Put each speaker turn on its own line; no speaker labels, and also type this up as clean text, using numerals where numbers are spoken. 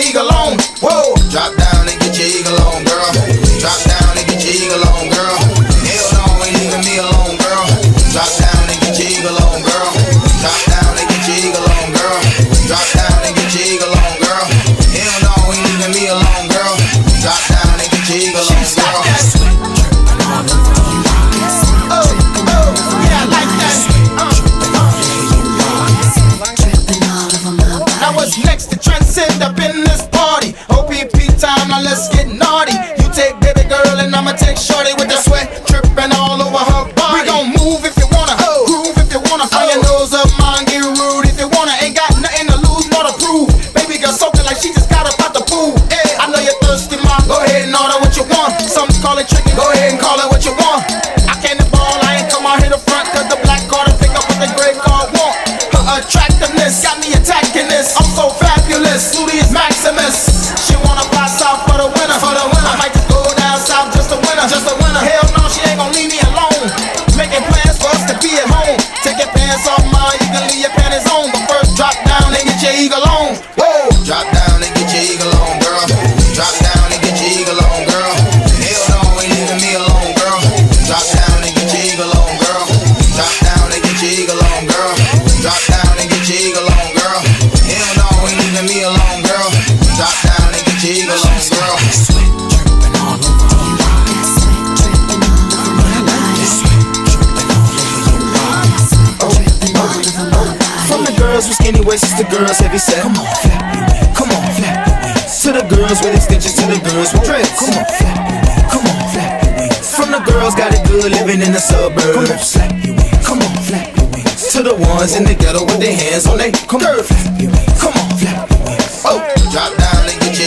eagle on. Whoa, drop down and get your eagle on, girl. Drop down and get your eagle on, girl. Hell no, ain't leaving me alone, girl. Drop down and get your eagle on, girl. Drop down and get your eagle on, girl. Drop down and get your eagle on, girl. Hell no, ain't leaving me alone, girl. Drop down and get your eagle on, girl. Oh, yeah, I like that. Now what's next to transcend up in this party? OPP time, now let's get naughty. You take baby girl and I'ma take shorty with the sweat dripping all over her body. We gon' move if you wanna, groove if you wanna. Find your nose up, mine, get rude if you wanna. Ain't got nothing to lose, more to prove. Baby girl soaking like she just got up out the pool. I know you're thirsty, mom, go ahead and order what you want. Some call it tricking, go ahead and call it what you want. I came to ball, I ain't come out here the front, cause the black card to pick up what the gray card want. Her attractiveness got me attacking this. I'm so fabulous, Sudi is Maximus. She wanna fly south for the winter, I might just go down south just a winter, Hell no, she ain't gon' leave me alone. Making plans for us to be at home. Take your pants off, ma, you can leave your panties on. But first drop down and get your eagle on. Whoa, drop down and get your eagle on, girl. Drop down and get your eagle on, girl. Hell no, ain't leaving me alone, girl. Drop down and get your eagle on, girl. Drop down and get your eagle on, girl. Drop down and get your eagle on, girl. Hell no, ain't leaving me alone, girl. Drop down and get your eagle on, girl. From the girls with skinny waists to girls heavy set. Come on, flap your wings. Come on, flap your wings. To the girls with extensions, to the girls with dreads. Come on, flap your wings. Come on, flap your wings. From the girls got it good living in the suburbs. Come on, flap your wings. Come on, flap your wings. To the ones in the ghetto with their hands on their curves. Flap your wings. Come on, flap your wings. Oh, drop down and get your